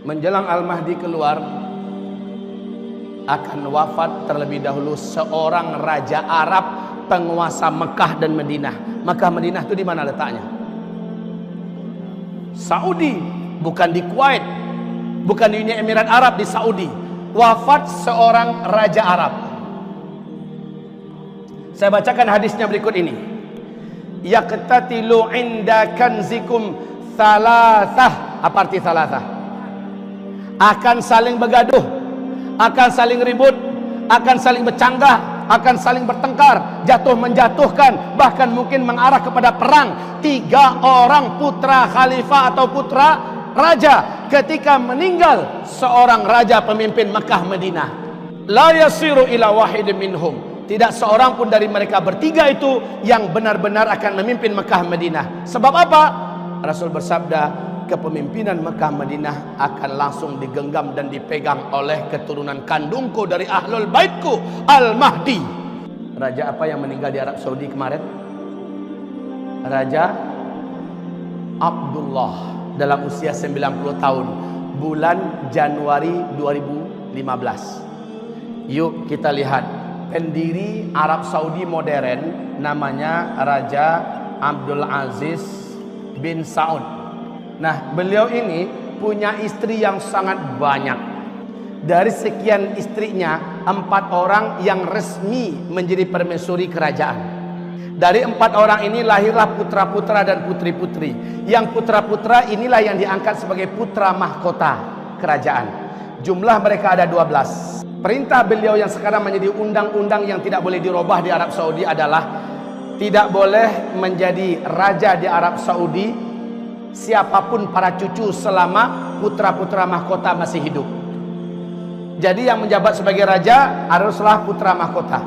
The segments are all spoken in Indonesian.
menjelang Al-Mahdi keluar, akan wafat terlebih dahulu seorang raja Arab penguasa Mekah dan Madinah. Mekah Madinah itu di mana letaknya? Saudi, bukan di Kuwait, bukan di Uni Emirat Arab, di Saudi. Wafat seorang raja Arab. Saya bacakan hadisnya berikut ini. Yaqtatilu inda kanzikum thalathah. Apa arti thalathah? Akan saling bergaduh, akan saling ribut, akan saling bercanggah, akan saling bertengkar, jatuh menjatuhkan, bahkan mungkin mengarah kepada perang. 3 orang putra khalifah atau putra raja ketika meninggal seorang raja pemimpin Mekah Madinah, la yasiru ila wahid minhum, tidak seorang pun dari mereka bertiga itu yang benar-benar akan memimpin Mekah Madinah. Sebab apa? Rasul bersabda, kepemimpinan Mekah Madinah akan langsung digenggam dan dipegang oleh keturunan kandungku dari ahlul baitku, Al-Mahdi. Raja apa yang meninggal di Arab Saudi kemarin? Raja Abdullah, dalam usia 90 tahun, bulan Januari 2015. Yuk kita lihat pendiri Arab Saudi modern, namanya Raja Abdul Aziz bin Saud. Nah, beliau ini punya istri yang sangat banyak. Dari sekian istrinya, 4 orang yang resmi menjadi permaisuri kerajaan. Dari 4 orang ini lahirlah putra-putra dan putri-putri. Yang putra-putra inilah yang diangkat sebagai putra mahkota kerajaan. Jumlah mereka ada 12. Perintah beliau yang sekarang menjadi undang-undang yang tidak boleh dirubah di Arab Saudi adalah tidak boleh menjadi raja di Arab Saudi siapapun para cucu selama putra-putra mahkota masih hidup. Jadi yang menjabat sebagai raja haruslah putra mahkota.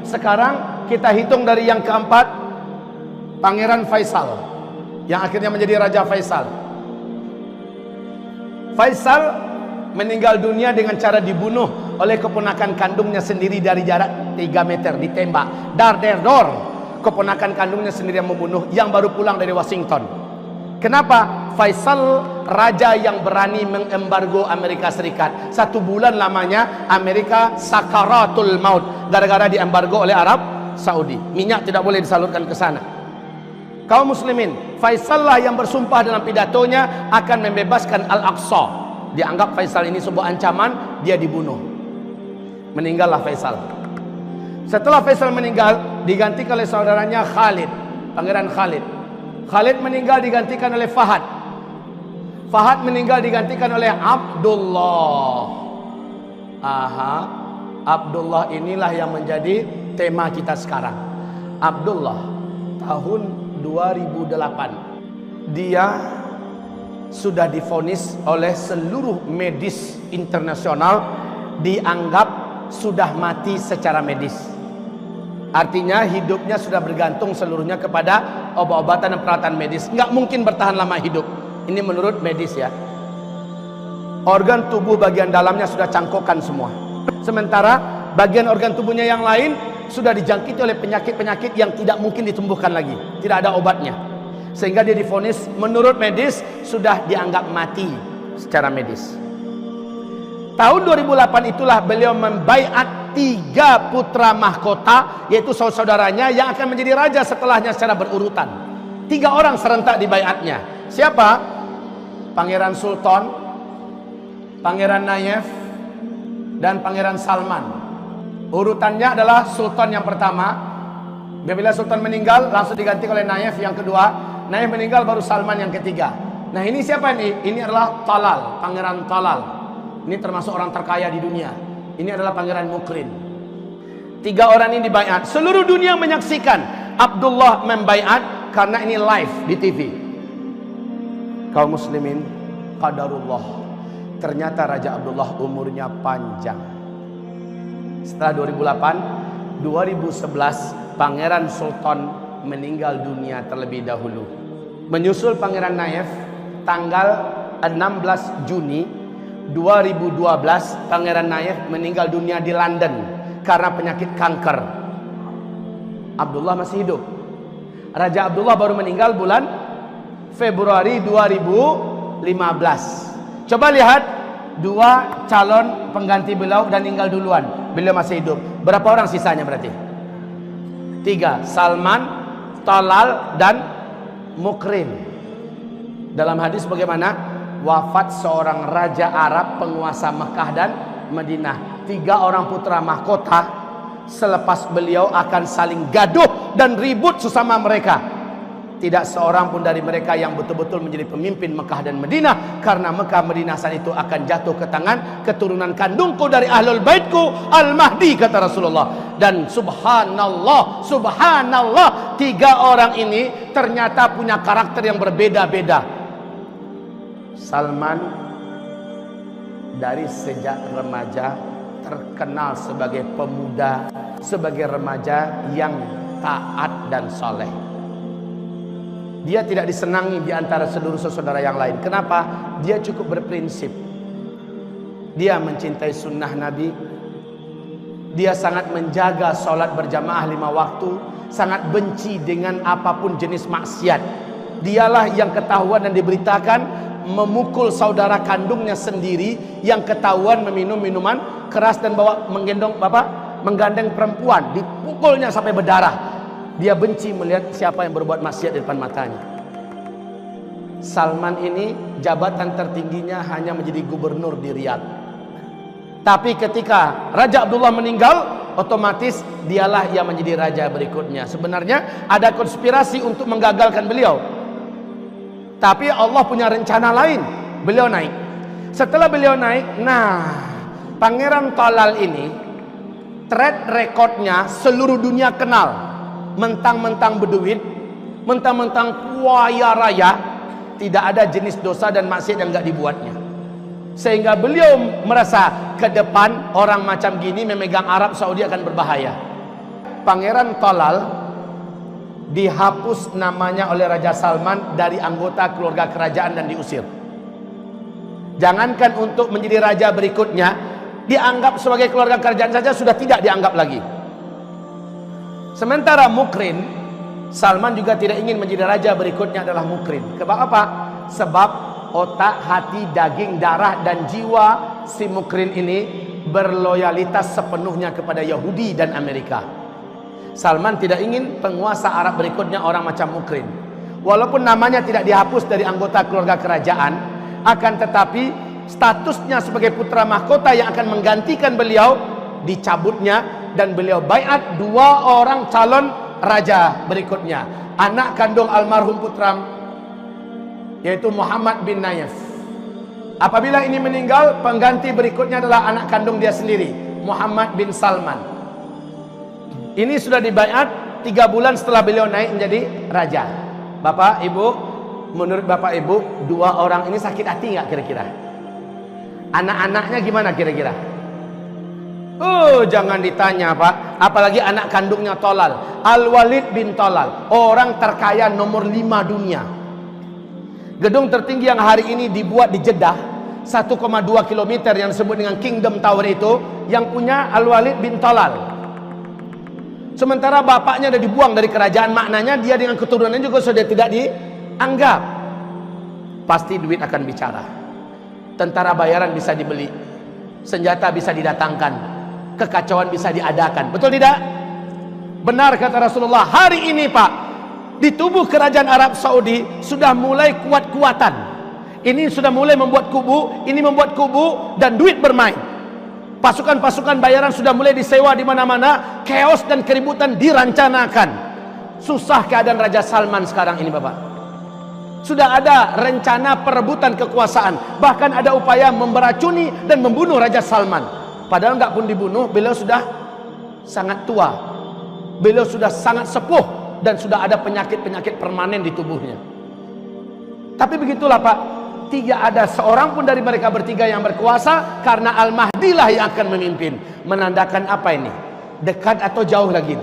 Sekarang kita hitung dari yang keempat, Pangeran Faisal, yang akhirnya menjadi Raja Faisal. Faisal meninggal dunia dengan cara dibunuh oleh keponakan kandungnya sendiri dari jarak 3 meter, ditembak. Dar der dor. Keponakan kandungnya sendiri yang membunuh, yang baru pulang dari Washington. Kenapa? Faisal raja yang berani mengembargo Amerika Serikat. 1 bulan lamanya Amerika sakaratul maut gara-gara diembargo oleh Arab Saudi. Minyak tidak boleh disalurkan ke sana. Kaum muslimin, Faisal lah yang bersumpah dalam pidatonya akan membebaskan Al-Aqsa. Dianggap Faisal ini sebuah ancaman, dia dibunuh. Meninggallah Faisal. Setelah Faisal meninggal, digantikan oleh saudaranya Khalid, Pangeran Khalid. Khalid meninggal, digantikan oleh Fahad. Fahad meninggal, digantikan oleh Abdullah. Abdullah inilah yang menjadi tema kita sekarang. Abdullah tahun 2008 dia sudah divonis oleh seluruh medis internasional, dianggap sudah mati secara medis. Artinya hidupnya sudah bergantung seluruhnya kepada obat-obatan dan peralatan medis. Nggak mungkin bertahan lama hidup. Ini menurut medis ya. Organ tubuh bagian dalamnya sudah cangkokan semua. Sementara bagian organ tubuhnya yang lain sudah dijangkiti oleh penyakit-penyakit yang tidak mungkin ditumbuhkan lagi. Tidak ada obatnya. Sehingga dia divonis menurut medis sudah dianggap mati secara medis. Tahun 2008 itulah beliau membaiat 3 putra mahkota, yaitu saudara-saudaranya yang akan menjadi raja setelahnya secara berurutan. 3 orang serentak dibaiatnya. Siapa? Pangeran Sultan, Pangeran Nayef, dan Pangeran Salman. Urutannya adalah Sultan yang pertama. Bila Sultan meninggal, langsung diganti oleh Nayef yang kedua. Nayef meninggal, baru Salman yang ketiga. Nah ini siapa ini? Ini adalah Talal, Pangeran Talal. Ini termasuk orang terkaya di dunia. Ini adalah Pangeran Mukrin. 3 orang ini dibaiat. Seluruh dunia menyaksikan Abdullah membaiat karena ini live di TV. Kaum muslimin, qadarullah. Ternyata Raja Abdullah umurnya panjang. Setelah 2008, 2011 Pangeran Sultan meninggal dunia terlebih dahulu. Menyusul Pangeran Nayef tanggal 16 Juni 2012 Pangeran Nayef meninggal dunia di London karena penyakit kanker. Abdullah masih hidup. Raja Abdullah baru meninggal bulan Februari 2015. Coba lihat dua calon pengganti beliau dan meninggal duluan. Beliau masih hidup. Berapa orang sisanya berarti? 3. Salman, Talal, dan Mukrin. Dalam hadis bagaimana? Wafat seorang raja Arab penguasa Mekah dan Madinah. 3 orang putra mahkota selepas beliau akan saling gaduh dan ribut sesama mereka. Tidak seorang pun dari mereka yang betul-betul menjadi pemimpin Mekah dan Madinah, karena Mekah Madinah saat itu akan jatuh ke tangan keturunan kandungku dari ahlul baitku Al-Mahdi, kata Rasulullah. Dan subhanallah, subhanallah, 3 orang ini ternyata punya karakter yang berbeda-beda. Salman dari sejak remaja terkenal sebagai pemuda, sebagai remaja yang taat dan soleh. Dia tidak disenangi di antara seluruh saudara yang lain. Kenapa? Dia cukup berprinsip. Dia mencintai sunnah Nabi. Dia sangat menjaga sholat berjamaah 5 waktu. Sangat benci dengan apapun jenis maksiat. Dialah yang ketahuan dan diberitakan memukul saudara kandungnya sendiri yang ketahuan meminum minuman keras dan menggandeng perempuan, dipukulnya sampai berdarah. Dia benci melihat siapa yang berbuat maksiat di depan matanya. Salman ini jabatan tertingginya hanya menjadi gubernur di Riyadh. Tapi ketika Raja Abdullah meninggal, otomatis dialah yang menjadi raja berikutnya. Sebenarnya ada konspirasi untuk menggagalkan beliau. Tapi Allah punya rencana lain. Beliau naik. Setelah beliau naik, Pangeran Talal ini track recordnya seluruh dunia kenal. Mentang-mentang berduit, mentang-mentang kaya raya, tidak ada jenis dosa dan maksiat yang enggak dibuatnya. Sehingga beliau merasa ke depan orang macam gini memegang Arab Saudi akan berbahaya. Pangeran Talal dihapus namanya oleh Raja Salman dari anggota keluarga kerajaan dan diusir. Jangankan untuk menjadi raja berikutnya, dianggap sebagai keluarga kerajaan saja sudah tidak dianggap lagi. Sementara Mukrin, Salman juga tidak ingin menjadi raja berikutnya adalah Mukrin. Sebab apa? Sebab otak, hati, daging, darah, dan jiwa si Mukrin ini berloyalitas sepenuhnya kepada Yahudi dan Amerika. Salman tidak ingin penguasa Arab berikutnya orang macam Mukrin. Walaupun namanya tidak dihapus dari anggota keluarga kerajaan, akan tetapi statusnya sebagai putra mahkota yang akan menggantikan beliau dicabutnya, dan beliau baiat 2 orang calon raja berikutnya, anak kandung almarhum putra yaitu Muhammad bin Nayef. Apabila ini meninggal, pengganti berikutnya adalah anak kandung dia sendiri, Muhammad bin Salman. Ini sudah dibaiat 3 bulan setelah beliau naik menjadi raja. Bapak Ibu, menurut Bapak Ibu, 2 orang ini sakit hati nggak kira-kira? Anak-anaknya gimana kira-kira? Jangan ditanya Pak. Apalagi anak kandungnya Talal, Al-Walid bin Talal, orang terkaya nomor 5 dunia. Gedung tertinggi yang hari ini dibuat di Jeddah 1,2 km yang disebut dengan Kingdom Tower itu, yang punya Al-Walid bin Talal. Sementara bapaknya sudah dibuang dari kerajaan, maknanya dia dengan keturunannya juga sudah tidak dianggap. Pasti duit akan bicara. Tentara bayaran bisa dibeli, senjata bisa didatangkan, kekacauan bisa diadakan. Betul tidak? Benar kata Rasulullah. Hari ini Pak, di tubuh kerajaan Arab Saudi sudah mulai kuat-kuatan. Ini sudah mulai membuat kubu, ini membuat kubu, dan duit bermain. Pasukan-pasukan bayaran sudah mulai disewa di mana-mana. Chaos dan keributan dirancanakan. Susah keadaan Raja Salman sekarang ini Bapak. Sudah ada rencana perebutan kekuasaan, bahkan ada upaya memberacuni dan membunuh Raja Salman. Padahal nggak pun dibunuh, beliau sudah sangat tua, beliau sudah sangat sepuh, dan sudah ada penyakit-penyakit permanen di tubuhnya. Tapi begitulah Pak, tidak ada seorang pun dari mereka bertiga yang berkuasa, karena Al-Mahdi lah yang akan memimpin. Menandakan apa ini? Dekat atau jauh lagi?